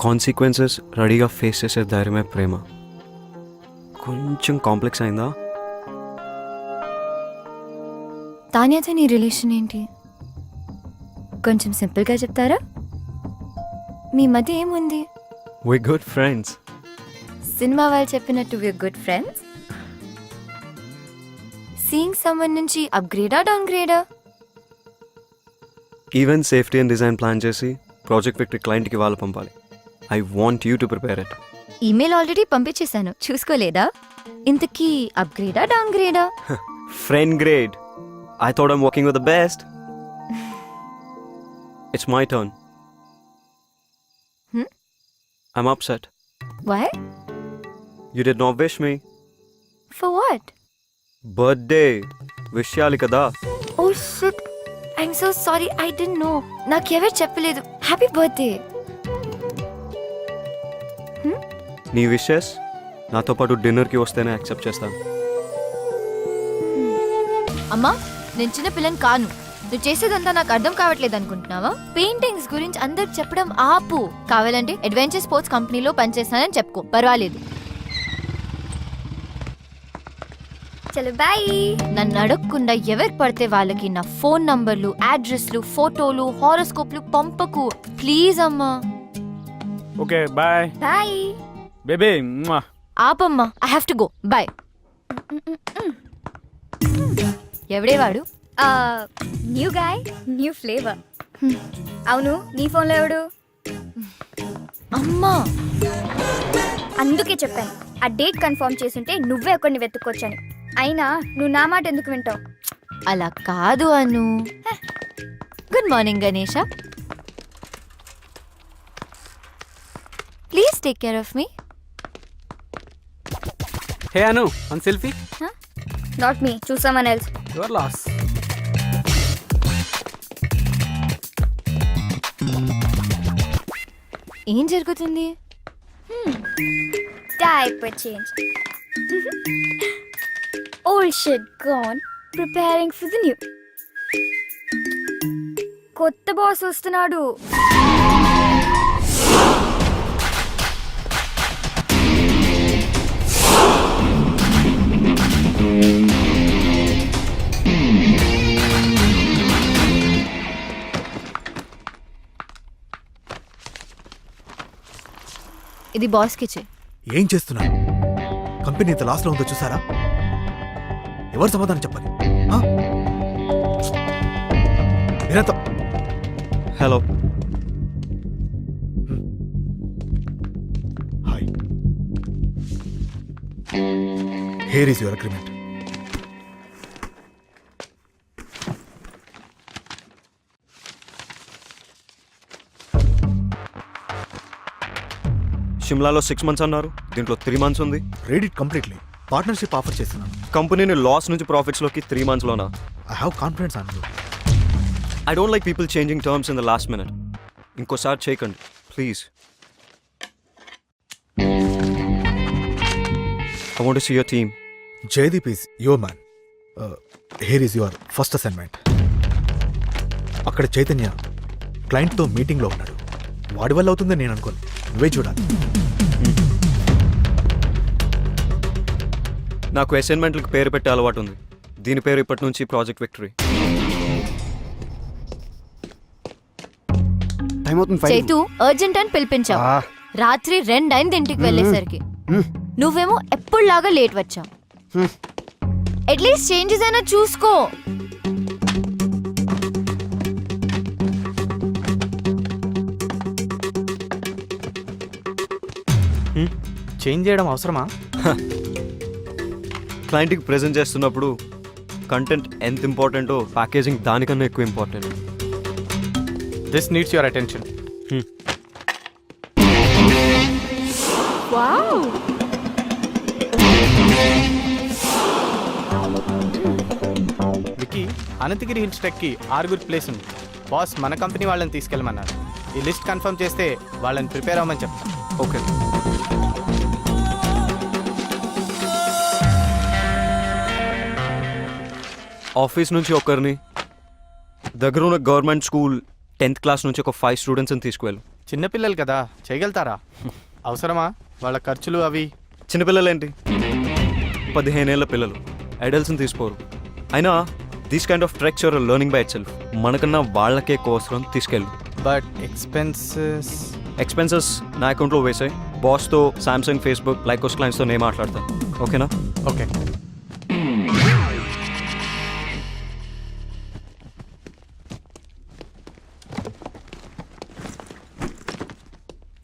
కాన్సిక్వెన్సెస్ రెడీగా ఫేస్ చేసే ధైర్యమే ప్రేమ. కొంచెం కాంప్లెక్స్ అయిందా? తాన్యాతో నీ రిలేషన్ ఏంటి? కొంచెం సింపుల్గా చెప్తారా? మీ మధ్య ఏముంది? వి గుడ్ ఫ్రెండ్స్. సినిమా వాళ్ళు చెప్పినట్టు we good friends. Seeing someone నుంచి అప్గ్రేడా డౌన్గ్రేడా? Event safety and design plan చేసి ప్రాజెక్ట్ విక్టరీ క్లయింట్కి వాళ్ళు పంపాలి. I want you to prepare it. Email already పంపించేశాను, చూసుకోలేదా? ఇంతకీ అప్గ్రేడా డౌన్గ్రేడా? Friend grade. I thought I'm working with the best. It's my turn. I'm upset. Why? You did not wish me. For what? Birthday. Wish cheyali kada. Oh shit. I'm so sorry. I didn't know. నాకెవరు చెప్పలేదు. Happy birthday. నీ విషెస్ నాతో పాటు డిన్నర్కి వస్తేనే యాక్సెప్ట్ చేస్తాను. అమ్మా, నేను చిన్న పిల్లని కాను. నువ్వు చేసేదంతా నాకు అర్థం కావట్లేదు అనుకుంటున్నావా? పెయింటింగ్స్ గురించి అందరికి చెప్పడం ఆపు. కావాలంటే అడ్వెంచర్ స్పోర్ట్స్ కంపెనీలో పనిచేస్తానని చెప్పుకో, పర్వాలేదు. చలో బాయ్. నన్ను అడగకుండా ఎవరు పడితే వాళ్ళకి నా ఫోన్ నంబర్లు, అడ్రస్లు, ఫోటోలు, హారోస్కోప్లు పంపకు ప్లీజ్ అమ్మా. Okay bye bye baby. ఆపమ్మా, I have to go. Bye. ఎవడే వాడు? New guy, new flavour. అవును, నీ ఫోన్లో ఎవడు? అమ్మా, అందుకే చెప్పాను ఆ డేట్ కన్ఫర్మ్ చేసుంటే నువ్వే ఒకరిని వెతుక్కొచ్చని. అయినా నువ్వు నా మాట ఎందుకు వింటావు? అలా కాదు Anu. Good morning Ganesha. Please take care of me. Hey Anu, one selfie. Not me, choose someone else. Your loss. ఏం జరుగుతుంది? Diaper change. Old shit gone, preparing for the new. కొత్త బాస్ వస్తున్నాడు. ఇది బాస్ కిచెన్. ఏం చేస్తున్నారు? కంపెనీ ఇంత లాస్లో ఉందో చూసారా? ఎవరు సమాధానం చెప్పాలి? మీరంతా hello. Hi. Here is your agreement. షిమ్లాలో 6 months అన్నారు, దీంట్లో 3 months ఉంది. Read it completely. Partnership offer చేస్తున్నాను. కంపెనీని లాస్ నుంచి ప్రాఫిట్స్లోకి 3 monthsలోనా? I have confidence on you. I don't like people changing terms in the last minute. ఇంకోసారి చేయకండి please. I want to see your team. Jaydeep is your man. Here is your first assignment. అక్కడ చైతన్య క్లయింట్తో మీటింగ్లో ఉన్నాడు. వాడి వల్ల అవుతుందని నేను అనుకోను. నువ్వే చూడాలి. నాకు అసైన్మెంట్లకు పేరు పెట్టే అలవాటు ఉంది. దీని పేరు ఇప్పటి నుంచి ప్రాజెక్ట్ విక్టరీ. టైం అవుతుంది చైతు అర్జెంట్ అని పిలిపించావు. రాత్రి 2 అయింది ఇంటికి వెళ్ళేసరికి. నువ్వేమో ఎప్పుడులాగా లేట్ వచ్చావు. అట్లీస్ట్ చేంజెస్ అయినా చూసుకో. చేంజ్ చేయడం అవసరమా? క్లయింట్కి ప్రెజెంట్ చేస్తున్నప్పుడు కంటెంట్ ఎంత ఇంపార్టెంటో ప్యాకేజింగ్ దానికన్నా ఎక్కువ important. This needs your attention. Vicky, Ananthagiri hills ట్రెక్కి 6 ప్లేస్ ఉంది. బాస్ మన కంపెనీ వాళ్ళని తీసుకెళ్ళమన్నారు. ఈ లిస్ట్ కన్ఫర్మ్ చేస్తే వాళ్ళని ప్రిపేర్ అవ్వమని చెప్తాను. ఓకే. ఆఫీస్ నుంచి ఒకరిని, దగ్గర ఉన్న గవర్నమెంట్ స్కూల్ 10th క్లాస్ నుంచి ఒక 5 స్టూడెంట్స్ని తీసుకువెళ్ళు. చిన్నపిల్లలు కదా, చేయగలుగుతారా? అవసరమా వాళ్ళ ఖర్చులు అవి? చిన్నపిల్లలు ఏంటి, 15 ఏళ్ళ పిల్లలు, ఐడల్స్ని తీసుకోరు. అయినా these kind of treks are learning by itself. మనకన్నా వాళ్ళకే ఎక్కువ అవసరం, తీసుకెళ్ళు. బట్ ఎక్స్పెన్సెస్ నా అకౌంట్లో వేసాయి. బాస్తో, సామ్సంగ్, ఫేస్బుక్, లైకోస్ క్లయింట్స్తో నేను మాట్లాడతాను. ఓకేనా? ఓకే.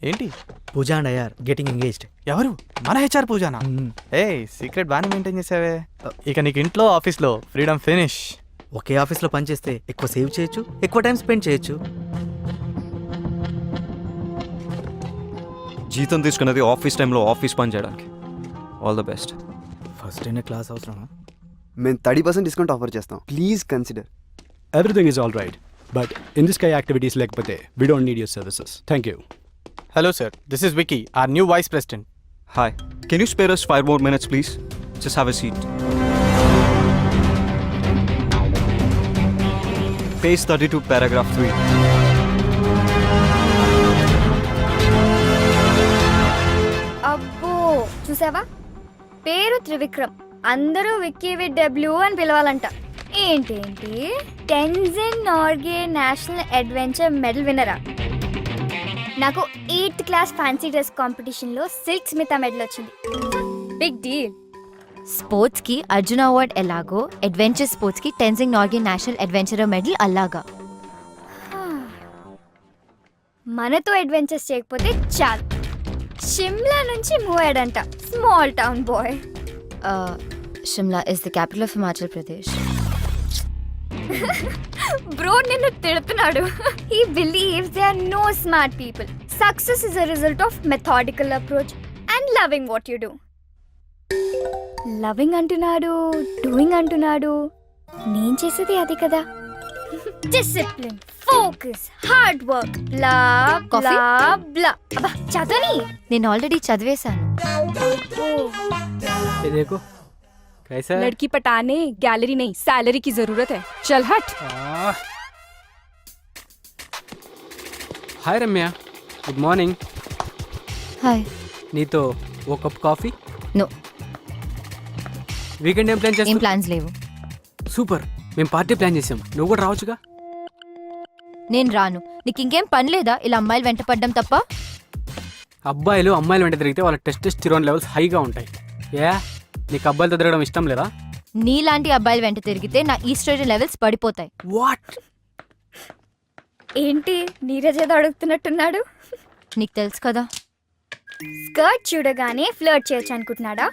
ఏంటి? Pooja and I are getting engaged. ఎవరు? మన హెచ్ఆర్ పూజానా? ఏ సీక్రెట్ బాగానే మెయింటైన్ చేసావే. ఇక నీకు ఇంట్లో ఆఫీస్లో ఫ్రీడమ్ ఫినిష్. ఒకే ఆఫీస్లో పనిచేస్తే ఎక్కువ సేవ్ చేయొచ్చు, ఎక్కువ టైం స్పెండ్ చేయొచ్చు. జీతం తీసుకున్నది ఆఫీస్ టైంలో ఆఫీస్ పని చేయడానికి. All the best. ఫస్ట్ అయిన క్లాస్ అవసరమా? మేము 30% డిస్కౌంట్ ఆఫర్ చేస్తాం. Please consider. Everything is all right, but in this కై యాక్టివిటీస్ లేకపోతే we don't need your services. Thank you. Hello sir, this is Vicky, our new vice president. Hi. Can you spare us 5 more minutes, please? Just have a seat. Page 32, paragraph 3. అబ్బో, చూసావా? పేరు త్రివిక్రమ్, అందరూ విక్కీ విత్ డబ్ల్యూ అని పిలవాలంట. ఏంటేంటి, Tenzin Norgay national adventure medal విన్నరా? నాకు 8th క్లాస్ ఫ్యాన్సీ డ్రెస్ కాంపిటీషన్లో సిల్క్ స్మిత మెడల్ వచ్చింది. Big deal. స్పోర్ట్స్ కి అర్జున అవార్డ్ ఎలాగో, అడ్వెంచర్ స్పోర్ట్స్ కి Tenzing Norgay national adventurer medal అలాగా. మనతో అడ్వెంచర్స్ చేయకపోతే చాలు. షిమ్లా నుంచి మూవ్ అయ్యాడంట, small town boy. Shimla is the capital of Himachal Pradesh. Bro నిన్ను తిడుతున్నాడు. He believes there are no smart people. Success is a result of methodical approach and loving what you do. Loving అంటున్నాడు, డూయింగ్ అంటున్నాడు. నేను చేసేది అది కదా. డిసిప్లిన్, ఫోకస్, హార్డ్ వర్క్, బ్లా బ్లా బ్లా. అబ్బా చదవని. నేను ఆల్రెడీ చదివేశాను. ये देखो कैसा है? लड़की पटाने गैलरी नहीं, सैलरी की जरूरत है. चल हट. हाय रम्या, गुड మార్నింగ్. హాయ్. నీతో ఓ కప్ కాఫీ? నో, వీకెండ్ ఏం ప్లాన్ ఏం చేస్తాం? ప్లాన్స్ లేవు. సూపర్, మేము పార్టీ ప్లాన్ చేసాం, నువ్వు కూడా రావచ్చుగా. నేను రాను. నీకు ఇంకేం పని లేదా ఇలా అమ్మాయిలు వెంట పడ్డం తప్ప? అబ్బాయిలు అమ్మాయిలు వెంట తిరిగితే వాళ్ళ టెస్టోస్టెరాన్ లెవెల్స్ హైగా ఉంటాయి. ఏ నీకు అబ్బాయిలతో తిరగడం ఇష్టం లేదా? నీలాంటి అబ్బాయిలు వెంట తిరిగితే నా ఈస్ట్రోజన్ లెవెల్స్ పడిపోతాయి. వాట్? ఏంటి నీరజ్ ఏదో అడుగుతున్నట్టున్నాడు. నీకు తెలుసు కదా. స్కర్ట్ చూడగానే ఫ్లర్ట్ చేయొచ్చు అనుకుంటున్నాడా?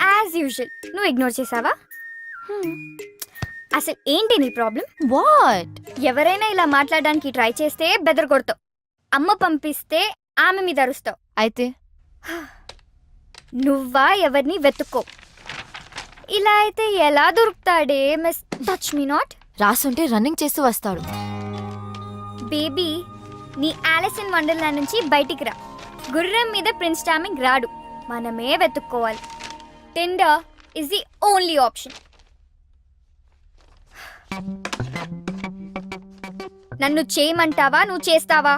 యాజ్ యూజువల్ నువ్వు ఇగ్నోర్ చేసావా? అసలు ఏంటి నీ ప్రాబ్లం? వాట్? ఎవరైనా ఇలా మాట్లాడడానికి ట్రై చేస్తే బెదర్ కొడతావు. అమ్మ పంపిస్తే ఆమె మీద అరుస్తావు. అయితే నువ్వా ఎవరిని వెతుక్కో. ఇలా అయితే ఎలా దొరుకుతాడే మిస్ టచ్ మీ నాట్. రాసుంటే రన్నింగ్ చేస్తూ వస్తాడు. బేబీ, నీ ఆలిస్ ఇన్ వండర్లాండ్ నుంచి బయటికి రా. గుర్రం మీద ప్రిన్స్ చార్మింగ్ రాడు, మనమే వెతుక్కోవాలి. Tinder is the only option. నన్ను చేయమంటావా, నువ్వు చేస్తావా?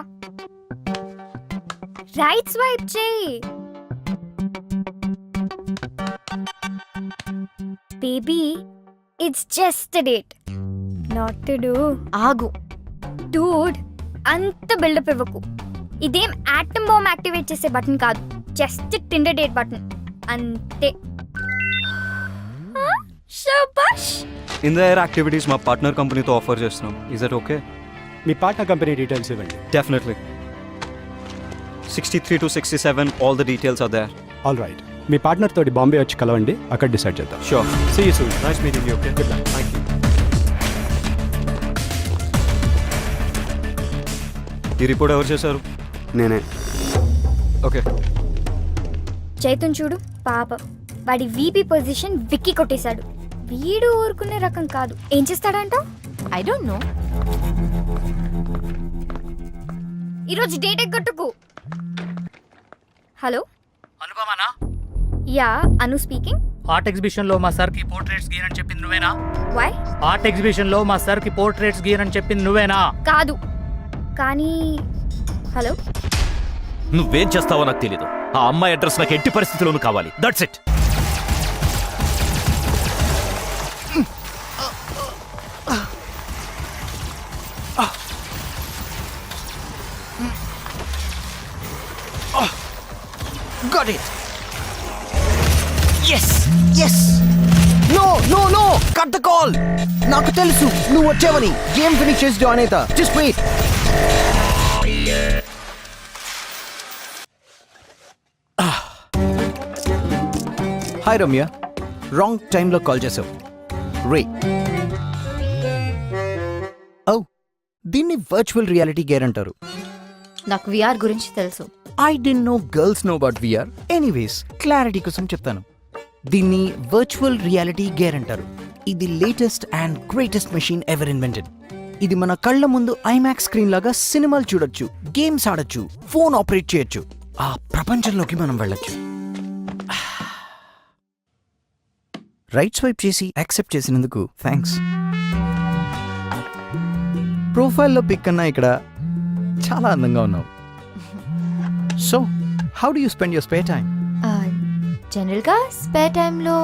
రైట్ స్వైప్ చేయి. Baby, it's just a date. Not to do. ఆగు. Dude, అంత బిల్డప్ ఇవ్వకు. ఇదేం యాటమ్ బాంబ్ యాక్టివేట్ చేసే బటన్ కాదు, జస్ట్ టిండర్ డేట్ బటన్ అంతే. శభాష్. ఇన్ ద ఎయిర్ యాక్టివిటీస్ మా పార్ట్నర్ కంపెనీతో ఆఫర్ చేస్తున్నాం. Is that okay? మీ పార్ట్నర్ కంపెనీ డీటెయిల్స్ ఇవ్వండి. Definitely. 63 to 67, all the details are there. All right, me partner తోటి బాంబే వచ్చి కలవండి, అక్కడ డిసైడ్ చేద్దాం. Sure. See you soon. Nice meeting you. Okay, good luck. Thank you. ఈ రిపోర్ట్ ఎవరు చేశారు? నేనే. ఓకే. చైతన్ చూడు పాపం, వాడి వీపీ పొజిషన్ విక్కీ కొట్టేశాడు. వీడు ఊరుకునే రకం కాదు. ఏం చేస్తాడంట? I don't know. ఈరోజు డేట్ ఎగ్గొట్టుకు. హలో అనుపమానా? యా, అను స్పీకింగ్. ఆర్ట్ ఎగ్జిబిషన్ లో మా సార్ కి పోర్ట్రేట్స్ గీయనని చెప్పింది నువ్వేనా? వై? ఆర్ట్ ఎగ్జిబిషన్ లో మా సార్ కి పోర్ట్రేట్స్ గీయనని చెప్పింది నువ్వేనా? కాదు కానీ. హలో, నువ్వేం చేస్తావో నాకు తెలీదు. ఆ అమ్మాయి అడ్రస్ నాకు ఎట్టి పరిస్థితుల్లోనూ కావాలి. That's it. Got it. Yes. Yes. No, no, no. Cut the call. నాకు తెలుసు నువ్వు వచ్చావని. గేమ్ ఫినిష్ చేసి జాయిన్ అవుతా. Just wait. Hi Ramya, wrong టైంలో కాల్ చేసావు. రే ఓ, దీన్ని వర్చువల్ రియాలిటీ గేర్ అంటారు. నాకు విఆర్ గురించి తెలుసు. I didn't know girls know about VR. Anyways, clarity కోసం చెప్తాను. దీన్ని వర్చువల్ రియాలిటీ గేర్ అంటారు. ఇది latest and greatest machine ever invented. ఇది మన కళ్ళ ముందు ఐమాక్స్ స్క్రీన్ లాగా సినిమాలు చూడొచ్చు, గేమ్స్ ఆడొచ్చు, ఫోన్ ఆపరేట్ చేయొచ్చు. ఆ ప్రపంచంలోకి మనం వెళ్ళొచ్చు. రైట్ స్వైప్ చేసి యాక్సెప్ట్ చేసినందుకు థ్యాంక్స్. ప్రొఫైల్లో పిక్ కన్నా ఇక్కడ చాలా అందంగా ఉన్నావు. So how do you spend your spare time? జనరల్గా స్పేర్ టైంలో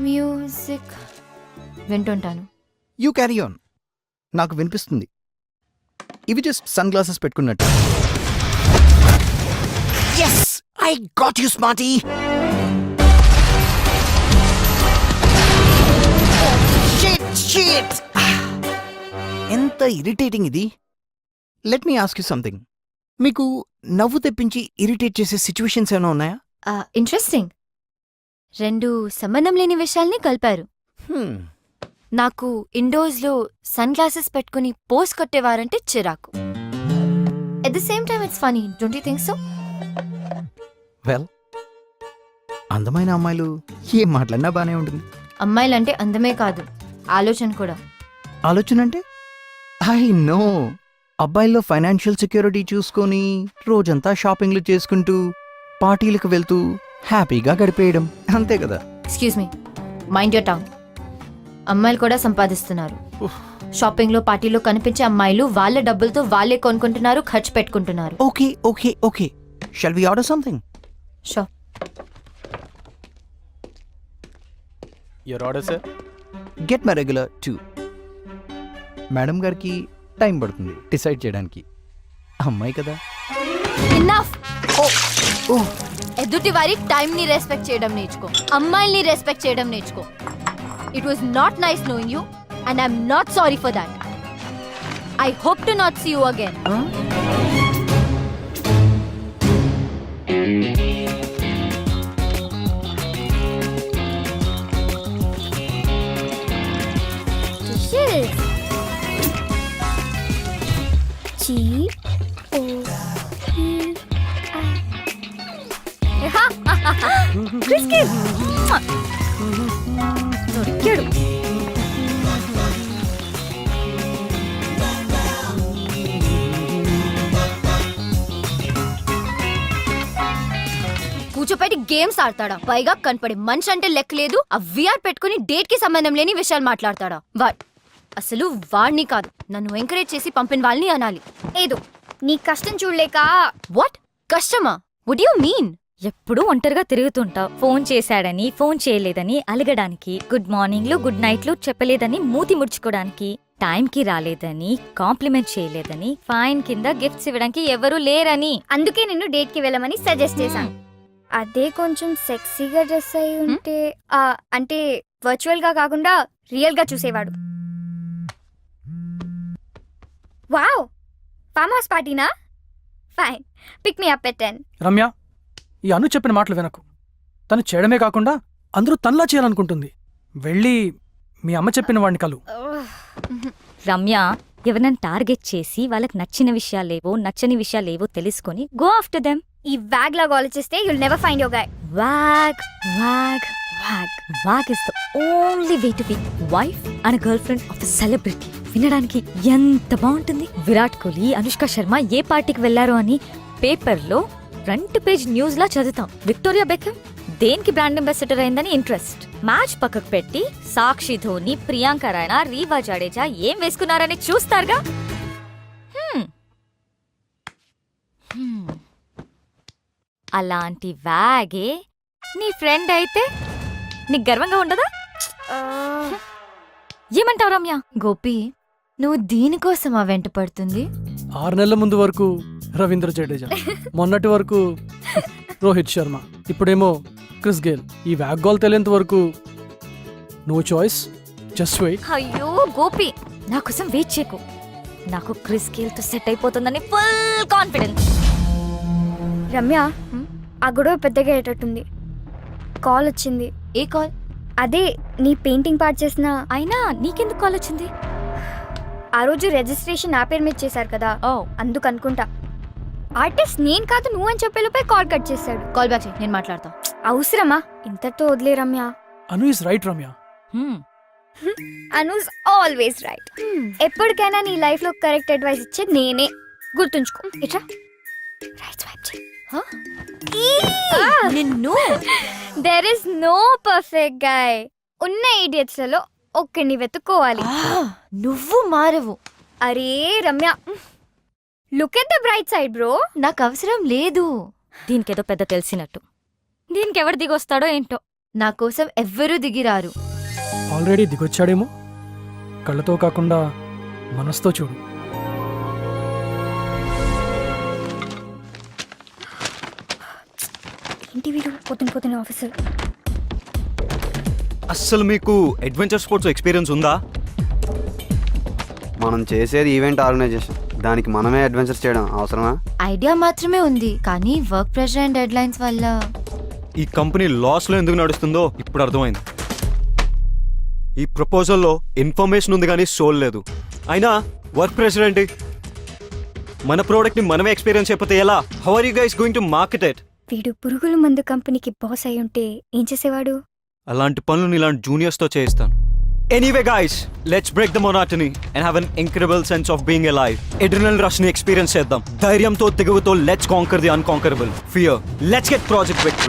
మ్యూజిక్ వింటుంటాను. You carry on. నాకు వినిపిస్తుంది. ఇవి జస్ట్ సన్ గ్లాసెస్ పెట్టుకున్నట్టు. Yes! I got you, smarty! Shit! ఎంత ఇరిటేటింగ్ ఇది. Let me ask you something. మీకు నవ్వు తెప్పించి ఇరిటేట్ చేసే సిచ్యువేషన్స్ ఏమైనా ఉన్నాయా? ఇంట్రెస్టింగ్. రెండు సంబంధం లేని విషయాల్ని కలిపారు. నాకు ఇండోర్స్లో సన్ గ్లాసెస్ పెట్టుకుని పోస్ కొట్టేవారంటే చిరాకు. At the same time it's funny, don't you think so? Well, అందమైన అమ్మాయిలు ఏం మాట్లాడినా బానే ఉంటుంది. అమ్మాయిలంటే అందమే కాదు, ఆలోచన కూడా. ఆలోచన అంటే? I know. అబ్బాయిల్లో ఫైనాన్షియల్ సెక్యూరిటీ చూసుకొని రోజంతా షాపింగ్లు చేసుకుంటూ పార్టీలకు వెళ్తూ హ్యాపీగా గడిపేయడం, అంతే కదా? Excuse me, mind your tongue. అమ్మాయిలు కూడా సంపాదిస్తున్నారు. షాపింగ్లో పార్టీలో కనిపించే అమ్మాయిలు వాళ్ళ డబ్బులతో వాళ్ళే కొనుక్కుంటున్నారు, ఖర్చు పెట్టుకుంటున్నారు. Okay okay okay, shall we order something? Sure. Your order sir. Get my regular 2. Madam గారికి టైం పడుతుంది డిసైడ్ చేయడానికి. అమ్మాయి కదా. ఇన్నఫ్. ఎదుటి వారి టైంని రెస్పెక్ట్ చేయడం నేర్చుకో, అమ్మాయిల్ని రెస్పెక్ట్ చేయడం నేర్చుకో. It was not nice knowing you and I'm not sorry for that. I hope to not see you again. దొరికాడు. కూర్చోపెట్టి గేమ్స్ ఆడతాడా? పైగా కనపడే మనిషి అంటే లెక్క లేదు. ఆ విఆర్ పెట్టుకుని డేట్ కి సంబంధం లేని విషయాలు మాట్లాడతాడా? అసలు వాడిని కాదు, నన్ను ఎంకరేజ్ చేసి పంపిన వాళ్ళని అనాలి. ఏదో నీ కష్టం చూడలేక. వాట్ కష్టమా? Would you mean? ఎప్పుడూ ఒంటరిగా తిరుగుతుంటావు. ఫోన్ చేశాడని, ఫోన్ చేయలేదని అలగడానికి, గుడ్ మార్నింగ్లు గుడ్ నైట్లు చెప్పలేదని మూతి ముడుచుకోవడానికి, టైంకి రాలేదని కాంప్లిమెంట్ చేయలేదని ఫైన్ కింద గిఫ్ట్స్ ఇవ్వడానికి ఎవరూ లేరని. అందుకే నిన్ను డేట్ కి వెళ్ళమని సజెస్ట్ చేశాను. అదే కొంచెం సెక్సీగా డ్రెస్ అయి ఉంటే అంటే వర్చువల్ గా కాకుండా రియల్ గా చూసేవాడు. వావ్, ఫామ్ హౌస్ పార్టీనా? Fine, pick me up at 10. Ramya, ఈ అను చెప్పిన మాటలు వినకు. తను చేయడమే కాకుండా అందరూ తనలా చేయాలనుకుంటుంది. వెళ్ళి మీ అమ్మ చెప్పిన వాడిని కలు. రమ్య, ఎవరినైనా టార్గెట్ చేసి వాళ్ళకి నచ్చిన విషయాలేవో నచ్చని విషయాలేవో తెలుసుకొని గో ఆఫ్టర్ దెమ్. ఈ వ్యాగ్ లాగా ఆలోచిస్తే you'll never find your guy. Wag wag wag wag is the only way to be wife and girlfriend of the celebrity. వినడానికి ఎంత బాగుంటుంది. విరాట్ కోహ్లీ, అనుష్క శర్మ ఏ పార్టీకి వెళ్లారో అని పేపర్లో ఫ్రంట్ పేజ్ న్యూస్ లా చదువుతాం. విక్టోరియా బెకమ్ దేనికి బ్రాండ్ అంబాసిడర్ అయిందని ఇంట్రెస్ట్. మ్యాచ్ పక్కకు పెట్టి సాక్షి ధోని, ప్రియాంక రాయనా, రీవా జడేజా ఏం వేసుకున్నారని చూస్తారుగా. అలాంటి వ్యాగే నీ ఫ్రెండ్ అయితే నీకు గర్వంగా ఉండదా? ఏమంటావు రమ్య? గోపి, నువ్వు దీనికోసమా వెంట పడుతుంది? 6 నెలల ముందు వరకు రవీంద్ర జడేజా, మొన్నటి వరకు రోహిత్ శర్మ, ఇప్పుడేమో క్రిస్ గేల్. ఈ వ్యాగ్ గోల్ తెలియంత వరకు నో చాయిస్, జస్ట్ వెయిట్. అయ్యో గోపి, నా కోసం వెయిట్ చేయకు. నాకు క్రిస్ గేల్ తో సెట్ అయిపోతుందని ఫుల్ కాన్ఫిడెన్స్. రమ్య, ఆ గొడవ పెద్దగా అయ్యేటట్టుంది. కాల్ వచ్చింది. ఏ కాల్? అదే నీ పెయింటింగ్ పార్ట్ చేసిన. అయినా నీకెందుకు కాల్ వచ్చింది? ఆ రోజు రిజిస్ట్రేషన్ నా పేరు మీద చేశారు కదా, ఓ అందుకు అనుకుంటా. ఆర్టిస్ట్ నేను కాదు నువ్వు అని చెప్పేలోపే కాల్ కట్ చేశాడు. కాల్ బ్యాక్ చేయి, నేను మాట్లాడతా. అవసరమా? ఇంతతో వదిలే Ramya. Anu is right Ramya. Anu's always right. ఎప్పటికైనా నీ లైఫ్ లో కరెక్ట్ అడ్వైస్ ఇచ్చే నేనే, గుర్తుంచుకో. ఇట్రా, రైట్ స్వైప్ చేయి. నిన్ను there is no perfect guy. ఉన్న ఇడియట్స్ లలో ఒక్కడిని వెతుక్కోవాలి. నువ్వు మారవు. అరే Ramya, look at the bright side bro. నాకు అవసరం లేదు. దీనికేదో పెద్ద తెలిసినట్టు. దీనికి ఎవరు దిగొస్తాడో ఏంటో. నా కోసం ఎవ్వరూ దిగిరారు. ఆల్రెడీ దిగొచ్చాడేమో. కళ్ళతో కాకుండా మనసుతో చూడు. ఏంటి వీడు పొద్దున ఆఫీసర్. అస్సలు మీకు అడ్వెంచర్ స్పోర్ట్స్ ఎక్స్పీరియన్స్ ఉందా? మనం చేసేది ఈవెంట్ ఆర్గనైజేషన్, దానికి మనమే అడ్వెంచర్స్ చేయడం అవసరమా? ఐడియా మాత్రమే ఉంది, కానీ work pressure and dead lines వల్ల ఈ కంపెనీ లాస్లో ఎందుకు నడుస్తుందో ఇప్పుడు అర్థమైంది. ఈ ప్రపోజల్లో ఇన్ఫర్మేషన్ ఉంది కానీ సోల్ లేదు. అయినా వర్క్ ప్రెషర్ ఏంటి? మన ప్రోడక్ట్ని మనమే ఎక్స్పీరియన్స్ అయిపోతే ఎలా? How are you guys going to market it? వీడు పురుగుల మందు కంపెనీకి బాస్ అయి ఉంటే ఏం చేసేవాడు? అలాంటి పనులు ఇలాంటి జూనియర్స్తో చేయిస్తాను. Anyway guys, let's break the monotony and have an incredible sense of being alive. Adrenaline rush ని ఎక్స్పీరియన్స్ చేద్దాం. ధైర్యంతో, తెగువతో let's conquer the unconquerable. Fear. Let's get project victory.